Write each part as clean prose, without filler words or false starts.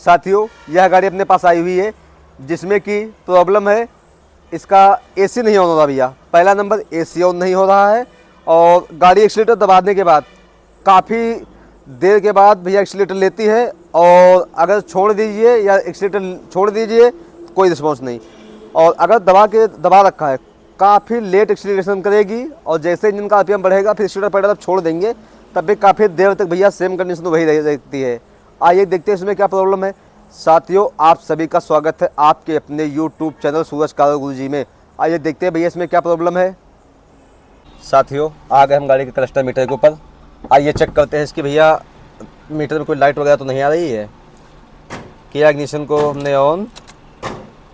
साथियों यह गाड़ी अपने पास आई हुई है जिसमें कि प्रॉब्लम है, इसका एसी नहीं ऑन हो रहा भैया। पहला नंबर एसी ऑन नहीं हो रहा है और गाड़ी एक्सीलेटर दबाने के बाद काफ़ी देर के बाद भैया एक्सीलेटर लेती है और अगर छोड़ दीजिए या एक्सीलेटर छोड़ दीजिए कोई रिस्पॉन्स नहीं, और अगर दबा रखा है काफ़ी लेट एक्सीलरेशन करेगी और जैसे इंजन का आरपीएम बढ़ेगा फिर एक्सीलेटर पेडल आप छोड़ देंगे तब भी काफ़ी देर तक भैया सेम कंडीशन वही रहती है। आइए देखते हैं इसमें क्या प्रॉब्लम है। साथियों आप सभी का स्वागत है आपके अपने YouTube चैनल सूरज कार गुरुजी में। आइए देखते हैं भैया इसमें क्या प्रॉब्लम है। साथियों आ गए हम गाड़ी के क्लस्टर मीटर के ऊपर। आइए चेक करते हैं इसकी भैया मीटर में कोई लाइट वगैरह तो नहीं आ रही है। किया इग्निशन को हमने ऑन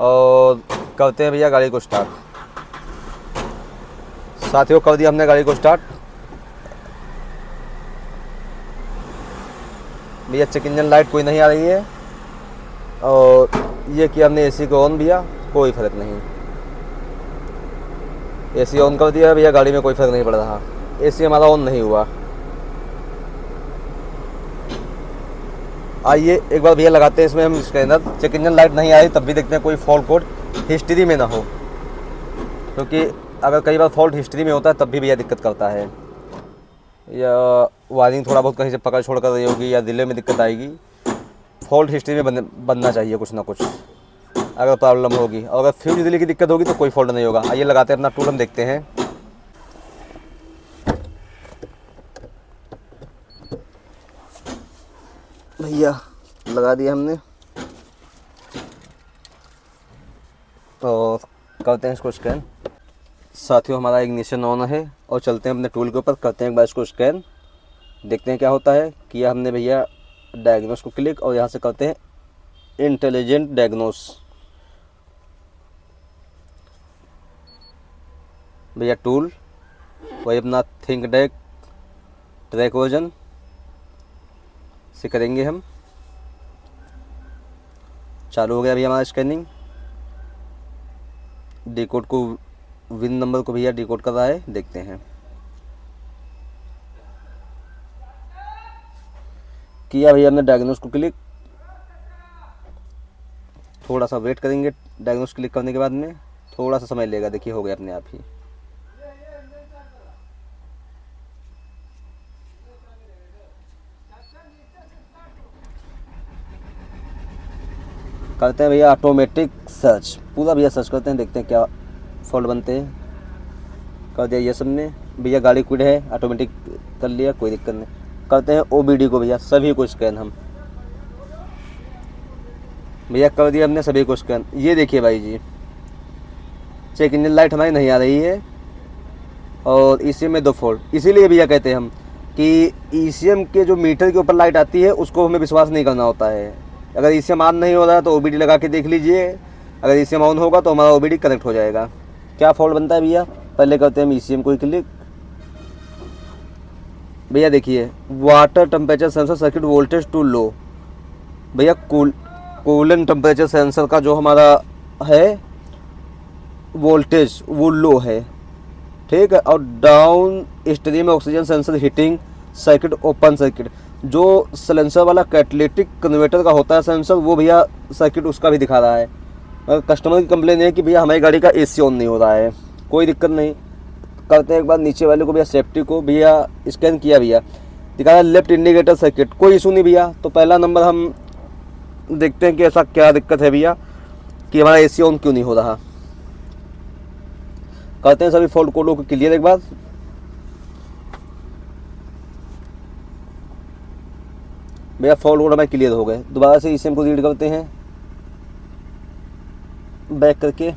और करते हैं भैया गाड़ी को स्टार्ट। साथियों कर दिया हमने गाड़ी को स्टार्ट। भैया चेक इंजन लाइट कोई नहीं आ रही है और ये किया हमने एसी को ऑन भैया, कोई फ़र्क नहीं। एसी ऑन कर दिया भैया, गाड़ी में कोई फ़र्क नहीं पड़ रहा, एसी हमारा ऑन नहीं हुआ। आइए एक बार भैया लगाते हैं इसमें हम स्कैनर। चेक इंजन लाइट नहीं आ रही तब भी देखते हैं कोई फॉल्ट कोड हिस्ट्री में ना हो, क्योंकि अगर कई बार फॉल्ट हिस्ट्री में होता है तब भी भैया दिक्कत करता है, या वायरिंग थोड़ा बहुत कहीं से पकड़ छोड़ कर रही होगी या दिले में दिक्कत आएगी। फॉल्ट हिस्ट्री में बनना चाहिए कुछ ना कुछ अगर प्रॉब्लम होगी, और अगर फ्यूज दिले की दिक्कत होगी तो कोई फॉल्ट नहीं होगा। आइए लगाते हैं अपना टूल, हम देखते हैं। भैया लगा दिया हमने और करते हैं इसको स्कैन। साथियों हमारा इग्निशन ऑन है और चलते हैं अपने टूल के ऊपर, करते हैं एक बार इसको स्कैन, देखते हैं क्या होता है। किया हमने भैया डायग्नोस को क्लिक और यहाँ से करते हैं इंटेलिजेंट डायग्नोस। भैया टूल वही अपना थिंक डेक ट्रैक वर्जन से करेंगे हम। चालू हो गया भैया हमारा स्कैनिंग। डिकोड को विन नंबर को भैया डिकोड कर रहा है, देखते हैं। किया भैया हमने डायग्नोस को क्लिक, थोड़ा सा वेट करेंगे। डायग्नोस क्लिक करने के बाद में थोड़ा सा समय लेगा, देखिए हो गया अपने आप ही। करते हैं भैया ऑटोमेटिक सर्च, पूरा भैया सर्च करते हैं, देखते हैं क्या फॉल्ट बनते हैं। कर दिया ये सब ने भैया, गाड़ी क्विड है ऑटोमेटिक कर लिया, कोई दिक्कत नहीं। करते हैं ओबीडी को भैया, सभी को स्कैन हम भैया कर दिया हमने सभी को स्कैन। ये देखिए भाई जी चेक इंजन लाइट हमारी नहीं आ रही है और ईसीएम में 2 फॉल्ट। इसीलिए भैया कहते हैं हम कि ईसीएम के जो मीटर के ऊपर लाइट आती है उसको हमें विश्वास नहीं करना होता है। अगर ईसीएम ऑन नहीं हो रहा है तो ओबीडी लगा के देख लीजिए, अगर ईसीएम ऑन होगा तो हमारा ओबीडी कनेक्ट हो जाएगा। क्या फॉल्ट बनता है भैया, पहले करते हैं हम ईसीएम को क्लिक। भैया देखिए water temperature sensor circuit voltage too low. भैया कूलेंट टेम्परेचर सेंसर का जो हमारा है वोल्टेज वो लो है, ठीक है। और down stream oxygen sensor heating circuit open circuit, जो सिलेंसर वाला कैटलिटिक कन्वर्टर का होता है सेंसर, वो भैया सर्किट उसका भी दिखा रहा है। कस्टमर की कंप्लेन है कि भैया हमारी गाड़ी का एसी ऑन नहीं हो रहा है, कोई दिक्कत नहीं। करते हैं एक बार नीचे वाले को भैया, सेफ्टी को भैया स्कैन किया भैया, दिखा रहा है लेफ्ट इंडिकेटर सर्किट, कोई इशू नहीं भैया। तो पहला नंबर हम देखते हैं कि ऐसा क्या दिक्कत है भैया कि हमारा एसी ऑन क्यों नहीं हो रहा। करते हैं सभी फॉल्ट कोडों को क्लियर एक बार। भैया फॉल्ट कोड हमारे क्लियर हो गए। दोबारा से ईसीएम को रीड करते हैं बैक करके,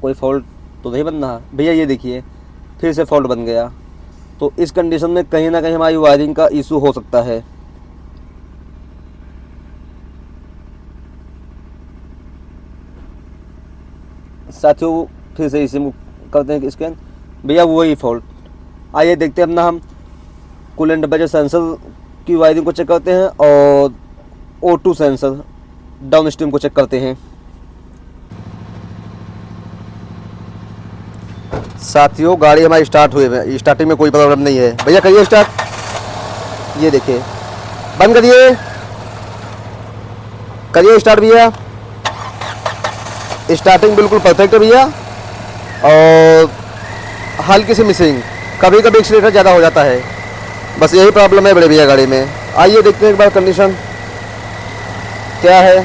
कोई फॉल्ट तो नहीं बन रहा भैया। ये देखिए फिर से फॉल्ट बन गया, तो इस कंडीशन में कहीं ना कहीं हमारी वायरिंग का इशू हो सकता है। साथियों फिर से इसी करते हैं स्कैन, भैया वही फॉल्ट। आइए देखते हैं अपना हम कूलेंट टेम्परेचर सेंसर की वायरिंग को चेक करते हैं और O2 सेंसर डाउन स्ट्रीम को चेक करते हैं। साथियों गाड़ी हमारी स्टार्ट हुई है, स्टार्टिंग में कोई प्रॉब्लम नहीं है। भैया करिए स्टार्ट, ये देखिए बंद करिए, करिए स्टार्ट भैया। स्टार्टिंग बिल्कुल परफेक्ट है भैया, और हल्की सी मिसिंग, कभी कभी एक्सीलेटर ज़्यादा हो जाता है, बस यही प्रॉब्लम है बड़े भैया गाड़ी में। आइए देखते हैं एक बार कंडीशन क्या है।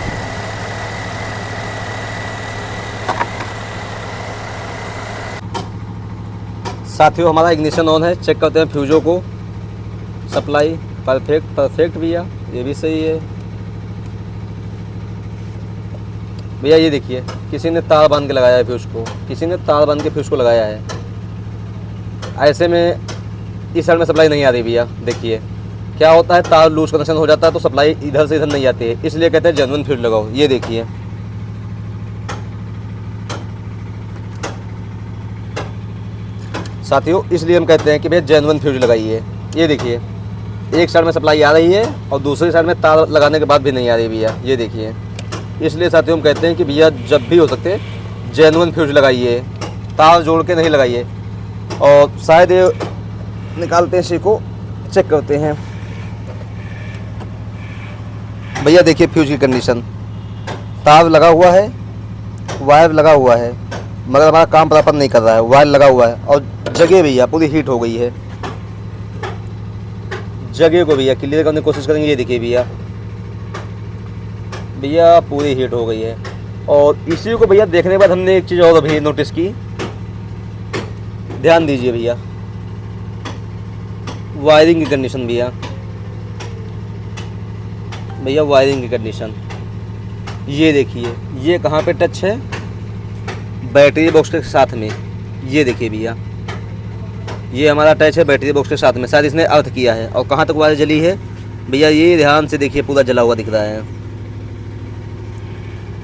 साथियों हमारा इग्निशन ऑन है, चेक करते हैं फ्यूजों को। सप्लाई परफेक्ट भैया, ये भी सही है भैया। ये देखिए किसी ने तार बांध के लगाया है फ्यूज को, किसी ने तार बांध के फ्यूज को लगाया है। ऐसे में इस साइड में सप्लाई नहीं आ रही भैया। देखिए क्या होता है, तार लूज कनेक्शन हो जाता है तो सप्लाई इधर से इधर नहीं आती है, इसलिए कहते हैं जेन्युइन फ्यूज लगाओ। ये देखिए साथियों, इसलिए हम कहते हैं कि भैया जेन्युइन फ्यूज लगाइए। ये देखिए एक साइड में सप्लाई आ रही है और दूसरी साइड में तार लगाने के बाद भी नहीं आ रही भैया। ये देखिए, इसलिए साथियों हम कहते हैं कि भैया जब भी हो सकते जेन्युइन फ्यूज लगाइए, तार जोड़ के नहीं लगाइए। और शायद ये निकालते हैं, इसी को चेक करते हैं भैया। देखिए फ्यूज की कंडीशन, तार लगा हुआ है, वायर लगा हुआ है, मगर हमारा काम प्रॉपर नहीं कर रहा है। वायर लगा हुआ है और जगह भैया पूरी हीट हो गई है। जगह को भैया क्लियर करने की कोशिश करेंगे। ये देखिए भैया पूरी हीट हो गई है। और इसी को भैया देखने के बाद हमने एक चीज़ और अभी नोटिस की, ध्यान दीजिए भैया, वायरिंग की कंडीशन भैया वायरिंग की कंडीशन। ये देखिए ये कहाँ पे टच है, बैटरी बॉक्स के साथ में। ये देखिए भैया ये हमारा टच है बैटरी बॉक्स के साथ में, शायद इसने अर्थ किया है। और कहाँ तक वायर जली है भैया, ये ध्यान से देखिए, पूरा जला हुआ दिख रहा है,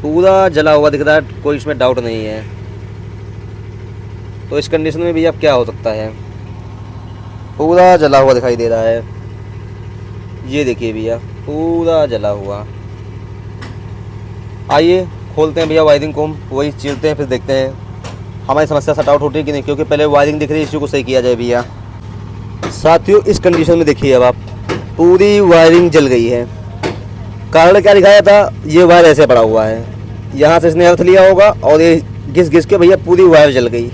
पूरा जला हुआ दिख रहा है, कोई इसमें डाउट नहीं है। तो इस कंडीशन में भैया क्या हो सकता है, पूरा जला हुआ दिखाई दे रहा है। ये देखिए भैया पूरा जला हुआ। आइए खोलते हैं भैया वायरिंग को, हम वही चीरते हैं, फिर देखते हैं हमारी समस्या सॉर्ट आउट होती है कि नहीं, क्योंकि पहले वायरिंग दिख रही है, इसी को सही किया जाए भैया। साथियों इस कंडीशन में देखिए अब आप, पूरी वायरिंग जल गई है। कारण क्या दिखाया था, ये वायर ऐसे पड़ा हुआ है, यहाँ से इसने अर्थ लिया होगा और ये घिस घिस के भैया पूरी वायर जल गई।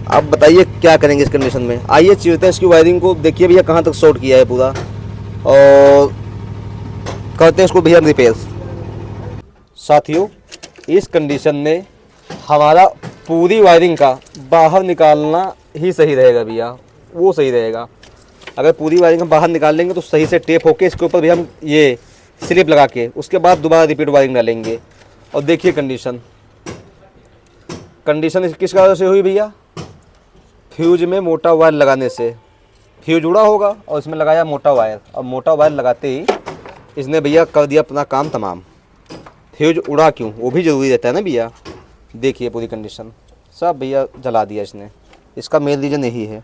अब बताइए क्या करेंगे इस कंडीशन में। आइए चीरते हैं इसकी वायरिंग को, देखिए भैया कहाँ तक शॉर्ट किया है पूरा, और करते हैं इसको भैया रिपेयर। साथियों इस कंडीशन में हमारा पूरी वायरिंग का बाहर निकालना ही सही रहेगा भैया, वो सही रहेगा। अगर पूरी वायरिंग हम बाहर निकाल लेंगे तो सही से टेप होके इसके ऊपर भी हम ये स्लिप लगा के उसके बाद दोबारा रिपीट वायरिंग डालेंगे। और देखिए कंडीशन किस कारण से हुई भैया, फ्यूज में मोटा वायर लगाने से। फ्यूज उड़ा होगा और इसमें लगाया मोटा वायर, और मोटा वायर लगाते ही इसने भैया कर दिया अपना काम तमाम। फ्यूज उड़ा क्यों, वो भी ज़रूरी रहता है ना भैया। देखिए पूरी कंडीशन सब भैया जला दिया इसने, इसका मेन रीज़न यही है।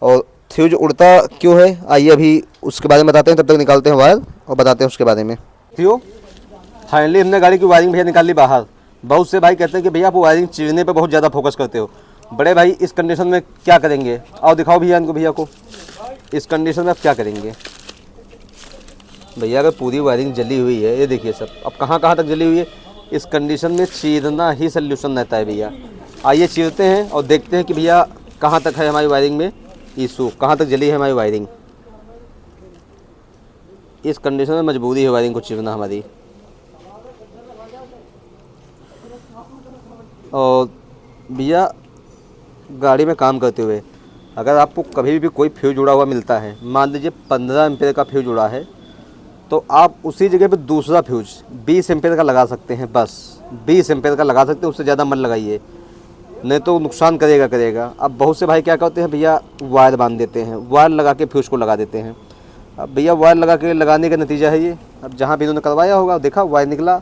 और फ्यूज उड़ता क्यों है, आइए अभी उसके बारे में बताते हैं, तब तक निकालते हैं वायर और बताते हैं उसके बारे में। क्यों फाइनली हमने गाड़ी की वायरिंग भैया निकाल ली बाहर। बहुत से भाई कहते हैं कि भैया आप वायरिंग चीरने पे बहुत ज़्यादा फोकस करते हो। बड़े भाई इस कंडीशन में क्या करेंगे, और दिखाओ भैया इनको, भैया को इस कंडीशन में आप क्या करेंगे भैया। अगर पूरी वायरिंग जली हुई है, ये देखिए सब, अब कहाँ कहाँ तक जली हुई है, इस कंडीशन में चीरना ही सल्यूशन रहता है भैया। आइए चीरते हैं और देखते हैं कि भैया कहाँ तक है हमारी वायरिंग में इशू, कहाँ तक जली है हमारी वायरिंग। इस कंडीशन में मजबूरी है वायरिंग को चीरना हमारी। और भैया गाड़ी में काम करते हुए अगर आपको कभी भी कोई फ्यूज जुड़ा हुआ मिलता है, मान लीजिए 15 एम्पेयर का फ्यूज जुड़ा है, तो आप उसी जगह पे दूसरा फ्यूज 20 एम्पेयर का लगा सकते हैं। बस 20 एम्पेयर का लगा सकते हैं, उससे ज़्यादा मत लगाइए, नहीं तो नुकसान करेगा। अब बहुत से भाई क्या करते हैं भैया, वायर बांध देते हैं, वायर लगा के फ्यूज को लगा देते हैं। अब भैया वायर लगा के लगाने का नतीजा है ये, अब जहाँ भी इन्होंने करवाया होगा देखा वायर निकला।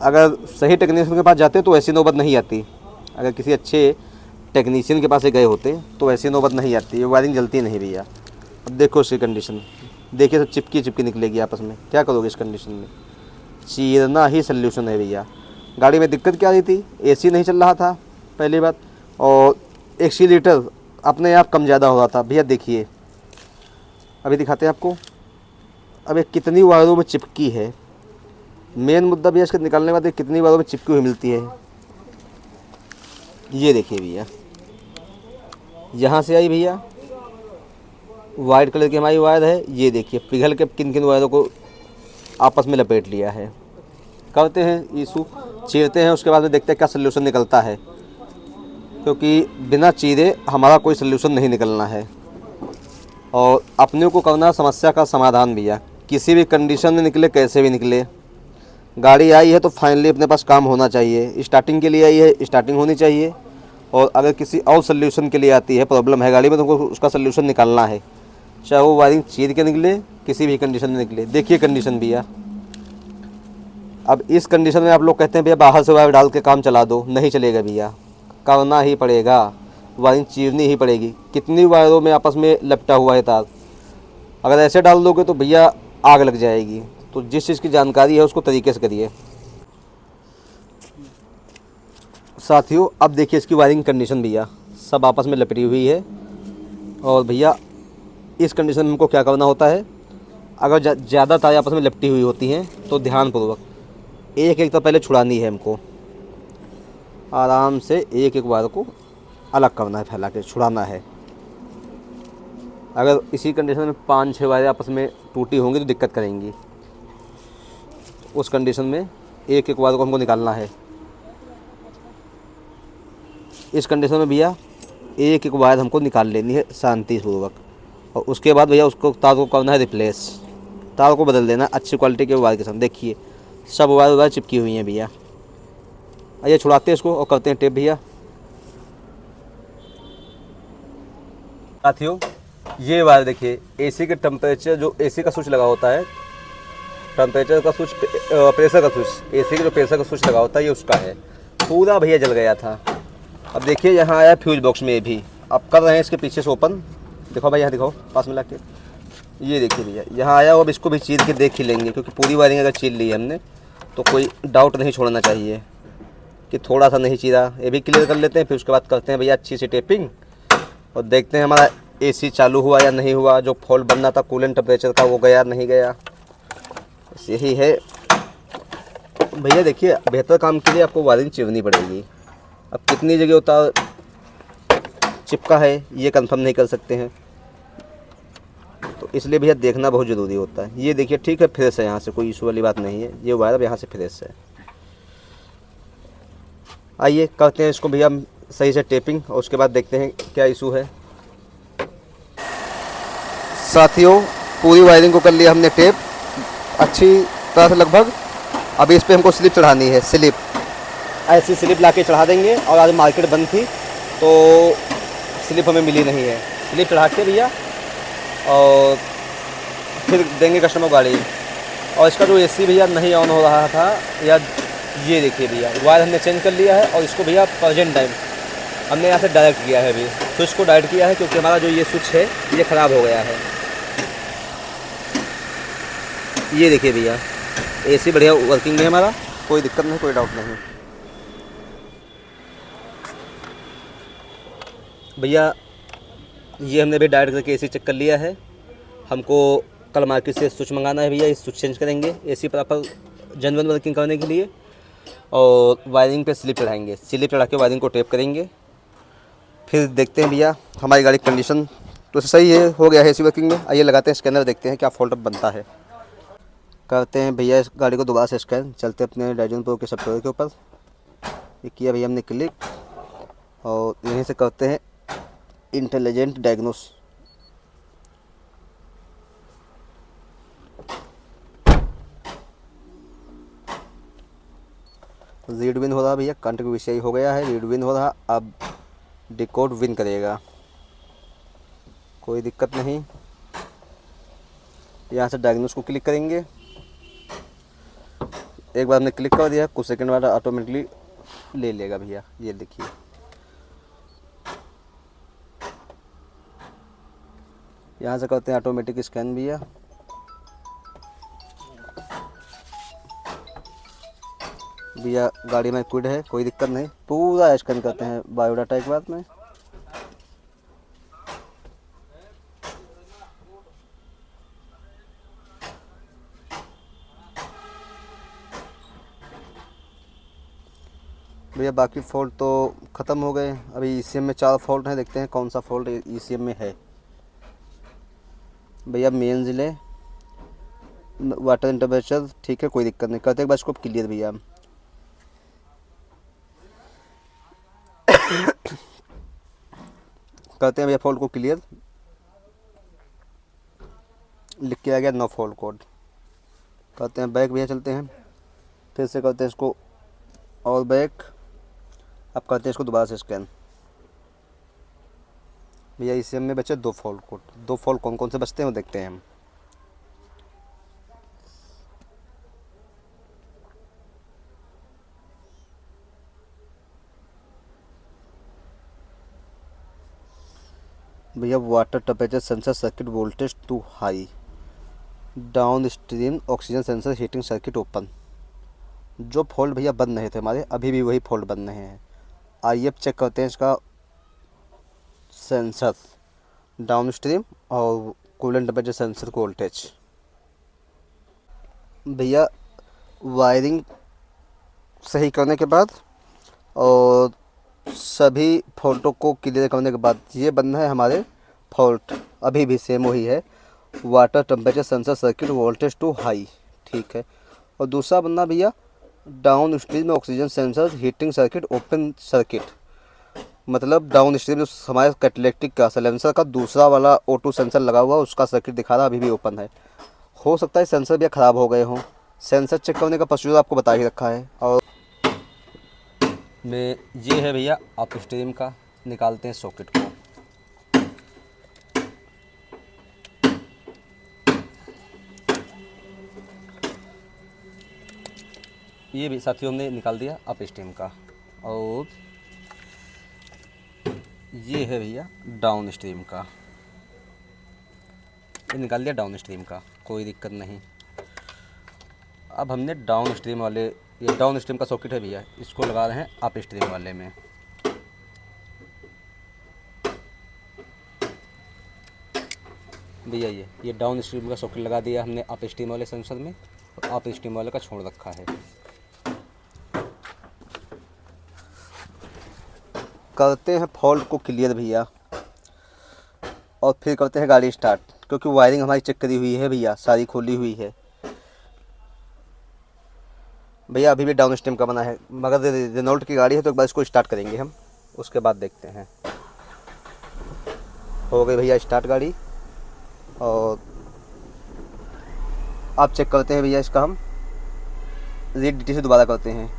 अगर सही टेक्नीशियन के पास जाते तो ऐसी नौबत नहीं आती, अगर किसी अच्छे टेक्नीशियन के पास गए होते तो ऐसी नौबत नहीं आती, ये वायरिंग जलती नहीं भैया। अब देखो इसकी कंडीशन, देखिए सब चिपकी निकलेगी आपस में, क्या करोगे इस कंडीशन में। चीरना ही सल्यूशन है भैया। गाड़ी में दिक्कत क्या आ रही थी, एसी नहीं चल रहा था पहली बात, और एक्सीलेटर अपने आप कम ज़्यादा हो रहा था भैया। देखिए अभी दिखाते हैं आपको, अब ये कितनी वायरों में चिपकी है, मेन मुद्दा भैया इसके निकालने के बाद ये कितनी वायरों में चिपकी हुई मिलती है। ये देखिए भैया, यहाँ से आई भैया वाइट कलर की हमारी वायर है, ये देखिए पिघल के किन किन वायरों को आपस में लपेट लिया है। करते हैं इशू, चीरते हैं, उसके बाद में देखते हैं क्या सल्यूशन निकलता है, क्योंकि बिना चीरे हमारा कोई सल्यूशन नहीं निकलना है। और अपने को करना समस्या का समाधान भैया, किसी भी कंडीशन में निकले, कैसे भी निकले। गाड़ी आई है तो फाइनली अपने पास काम होना चाहिए। स्टार्टिंग के लिए आई है, स्टार्टिंग होनी चाहिए। और अगर किसी और सल्यूशन के लिए आती है, प्रॉब्लम है गाड़ी में, तो हमको उसका सल्यूशन निकालना है, चाहे वो वायरिंग चीर के निकले, किसी भी कंडीशन में निकले। देखिए कंडीशन भैया, अब इस कंडीशन में आप लोग कहते हैं भैया बाहर से वायर डाल के काम चला दो, नहीं चलेगा भैया, करना ही पड़ेगा, वायरिंग चीरनी ही पड़ेगी। कितनी वायरों में आपस में लपटा हुआ है तार, अगर ऐसे डाल दोगे तो भैया आग लग जाएगी। तो जिस चीज़ की जानकारी है उसको तरीके से करिए साथियों। अब देखिए इसकी वायरिंग कंडीशन भैया, सब आपस में लपटी हुई है। और भैया इस कंडीशन में हमको क्या करना होता है, अगर ज़्यादा तारें आपस में लपटी हुई होती हैं तो ध्यानपूर्वक एक एक तो पहले छुड़ानी है हमको, आराम से एक एक वायर को अलग करना है, फैला के छुड़ाना है। अगर इसी कंडीशन में 5-6 वायरें आपस में टूटी होंगी तो दिक्कत करेंगी। उस कंडीशन में एक एक वायर को हमको निकालना है। इस कंडीशन में भैया एक एक वायर हमको निकाल लेनी है शांतिपूर्वक। और उसके बाद भैया उसको तार को करना है रिप्लेस, तार को बदल देना अच्छी क्वालिटी के वायर के साथ। देखिए सब वायर चिपकी हुई हैं भैया। आइए छुड़ाते हैं इसको और करते हैं टेप भैया। साथियों ये वायर देखिए, एसी के टेम्परेचर, जो एसी का स्विच लगा होता है, टेम्परेचर का स्विच, प्रेशर का स्विच, एसी का जो प्रेशर का स्विच लगा होता है, ये उसका है। पूरा भैया जल गया था। अब देखिए यहाँ आया फ्यूज बॉक्स में, ये भी अब कर रहे हैं इसके पीछे से ओपन। देखो भाई यहाँ दिखाओ पास में ला के, ये देखिए भैया यहाँ आया। अब इसको भी चीर के देख ही लेंगे, क्योंकि पूरी वायरिंग अगर चीर ली है हमने तो कोई डाउट नहीं छोड़ना चाहिए कि थोड़ा सा नहीं चीरा। ये भी क्लियर कर लेते हैं, फिर उसके बाद करते हैं भैया अच्छी सी टेपिंग और देखते हैं हमारा एसी चालू हुआ या नहीं हुआ। जो फॉल्ट बनना था कूलेंट टेम्परेचर का, वो गया नहीं गया, बस यही है भैया। देखिए बेहतर काम के लिए आपको वायरिंग चीरनी पड़ेगी। अब कितनी जगह उतार चिपका है ये कंफर्म नहीं कर सकते हैं, तो इसलिए भैया देखना बहुत ज़रूरी होता है। ये देखिए ठीक है, फ्रेश है, यहाँ से कोई इशू वाली बात नहीं है। ये वायर अब यहाँ से फ्रेश है। आइए करते हैं इसको भैया सही से टेपिंग और उसके बाद देखते हैं क्या इशू है। साथियों पूरी वायरिंग को कर लिया हमने टेप अच्छी तरह से लगभग। अभी इस पर हमको स्लिप चढ़ानी है, स्लिप ऐसी स्लिप ला के चढ़ा देंगे। और आज मार्केट बंद थी तो स्लिप हमें मिली नहीं है। स्लिप चढ़ा के भैया और फिर देंगे कस्टमर गाड़ी। और इसका जो एसी भैया नहीं ऑन हो रहा था, या ये देखिए भैया वायर हमने चेंज कर लिया है। और इसको भैया प्रेजेंट टाइम हमने यहाँ से डायरेक्ट किया है, अभी स्विच को डायरेक्ट किया है, क्योंकि हमारा जो ये स्विच है ये ख़राब हो गया है। ये देखिए भैया एसी बढ़िया वर्किंग में है हमारा, कोई दिक्कत नहीं, कोई डाउट नहीं भैया। ये हमने भी डायरेक्ट करके एसी चेक कर लिया है। हमको कल मार्केट से स्विच मंगाना है भैया, इस स्विच चेंज करेंगे एसी प्रॉपर जेन्युइन वर्किंग करने के लिए। और वायरिंग पे स्लिप चढ़ाएंगे, स्लिप चढ़ा के वायरिंग को टेप करेंगे। फिर देखते हैं भैया हमारी गाड़ी कंडीशन तो सही है, हो गया है एसी वर्किंग में। आइए लगाते हैं स्कैनर, देखते हैं क्या फॉल्ट बनता है। करते हैं भैया इस गाड़ी को दोबारा से स्कैन। चलते अपने डाइजन प्रो के सॉफ्टवेयर के ऊपर, ये किया भैया हमने क्लिक और यहीं से करते हैं इंटेलिजेंट डायग्नोस। रीड विन हो रहा भैया, कंट विषय हो गया है, रीड विन हो रहा। अब डिकोड विन करेगा, कोई दिक्कत नहीं। यहाँ से डायग्नोस को क्लिक करेंगे। एक बार हमने क्लिक कर दिया, कुछ सेकंड बाद ऑटोमेटिकली ले लेगा भैया। ये देखिए यहाँ से करते हैं ऑटोमेटिक स्कैन भैया। भैया गाड़ी में क्विड है, कोई दिक्कत नहीं, पूरा स्कैन करते हैं बायोडाटा एक बार में। भैया बाकी फ़ॉल्ट तो ख़त्म हो गए। अभी ईसीएम में 4 फॉल्ट हैं, देखते हैं कौन सा फॉल्ट ईसीएम में है। भैया मेन ज़िले वाटर टेम्परेचर ठीक है, कोई दिक्कत नहीं। करते एक बार इसको क्लियर भैया। करते हैं भैया फॉल्ट को क्लियर। लिख के आ गया नो फॉल्ट कोड। करते हैं बैक भैया, चलते हैं फिर से करते हैं इसको और बैक। अब करते हैं इसको दोबारा से स्कैन। भैया इसी में बचे 2 फॉल्ट कोड। 2 फॉल्ट कौन कौन से बचते हैं वो देखते हैं हम। भैया water temperature sensor circuit voltage too high, downstream oxygen sensor heating circuit open. जो फॉल्ट भैया बंद नहीं थे हमारे, अभी भी वही फॉल्ट बंद नहीं है। आइए अब चेक करते हैं इसका सेंसर डाउन स्ट्रीम और कूलेंट टेम्परेचर सेंसर को वोल्टेज। भैया वायरिंग सही करने के बाद और सभी फॉल्टों को क्लियर करने के बाद ये बनना है हमारे फॉल्ट। अभी भी सेम वही है, water temperature sensor circuit voltage too high, ठीक है। और दूसरा बनना भैया डाउन स्ट्रीम में oxygen sensor heating circuit open circuit. मतलब डाउन स्ट्रीम जो हमारे कैटेलिटिक का साइलेंसर का दूसरा वाला O2 सेंसर लगा हुआ है, उसका सर्किट दिखा रहा अभी भी ओपन है। हो सकता है सेंसर भी ख़राब हो गए हों। सेंसर चेक करने का प्रोसीजर आपको बता ही रखा है। और में ये है भैया अप स्ट्रीम का, निकालते हैं सॉकेट को। ये भी साथियों हमने निकाल दिया अप स्ट्रीम का। और ये है भैया डाउन स्ट्रीम का, ये निकाल दिया डाउन स्ट्रीम का, कोई दिक्कत नहीं। अब हमने डाउन स्ट्रीम वाले, ये डाउन स्ट्रीम का सॉकेट है भैया, इसको लगा रहे हैं अप स्ट्रीम वाले में। भैया ये डाउन स्ट्रीम का सॉकेट लगा दिया हमने अप स्ट्रीम वाले सेंसर में, और अप स्ट्रीम वाले का छोड़ रखा है। करते हैं फॉल्ट को क्लियर भैया और फिर करते हैं गाड़ी स्टार्ट, क्योंकि वायरिंग हमारी चेक करी हुई है भैया, सारी खोली हुई है। भैया अभी भी डाउन स्ट्रीम का बना है, मगर रेनॉल्ट की गाड़ी है तो एक बार इसको स्टार्ट करेंगे हम, उसके बाद देखते हैं। हो गई भैया स्टार्ट गाड़ी। और आप चेक करते हैं भैया इसका हम रीड dt से दोबारा करते हैं।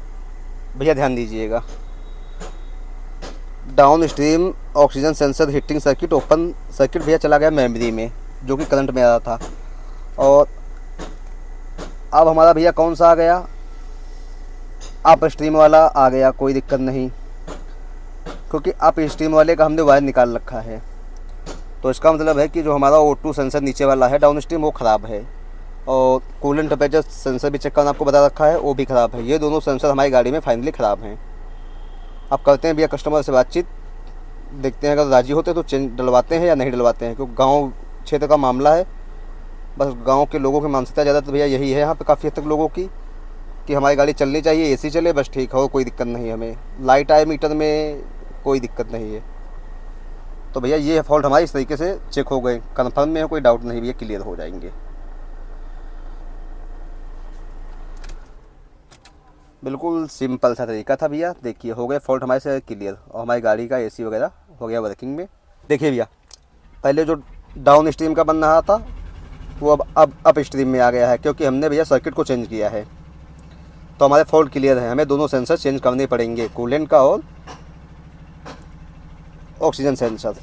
भैया ध्यान दीजिएगा, down stream oxygen sensor heating circuit open circuit भैया चला गया मेमोरी में, जो कि करंट में आ रहा था। और अब हमारा भैया कौन सा आ गया, अप स्ट्रीम वाला आ गया, कोई दिक्कत नहीं, क्योंकि अप स्ट्रीम वाले का हमने वायर निकाल रखा है। तो इसका मतलब है कि जो हमारा O2 सेंसर नीचे वाला है डाउन स्ट्रीम, वो ख़राब है। और कूलेंट टेम्परेचर सेंसर भी चेक करना आपको बता रखा है, वो भी ख़राब है। ये दोनों सेंसर हमारी गाड़ी में फाइनली ख़राब हैं। अब करते हैं भैया कस्टमर से बातचीत, देखते हैं अगर राज़ी होते तो चेंज डलवाते हैं या नहीं डलवाते हैं, क्योंकि गांव क्षेत्र का मामला है। बस गांव के लोगों की मानसिकता ज़्यादा तो भैया यही है यहाँ पे काफ़ी हद तक लोगों की, कि हमारी गाड़ी चलनी चाहिए, AC चले बस ठीक हो, कोई दिक्कत नहीं, हमें लाइट आए मीटर में कोई दिक्कत नहीं है। तो भैया ये फॉल्ट हमारी इस तरीके से चेक हो गए, कन्फर्म में है, कोई डाउट नहीं भैया, क्लियर हो जाएंगे। बिल्कुल सिंपल सा तरीका था भैया। देखिए हो गए फॉल्ट हमारे से क्लियर, और हमारी गाड़ी का AC वगैरह हो गया वर्किंग में। देखिए भैया पहले जो डाउन स्ट्रीम का बन रहा था वो अब अप स्ट्रीम में आ गया है, क्योंकि हमने भैया सर्किट को चेंज किया है। तो हमारे फॉल्ट क्लियर है, हमें दोनों सेंसर चेंज करने पड़ेंगे, कूलेंट का और ऑक्सीजन सेंसर।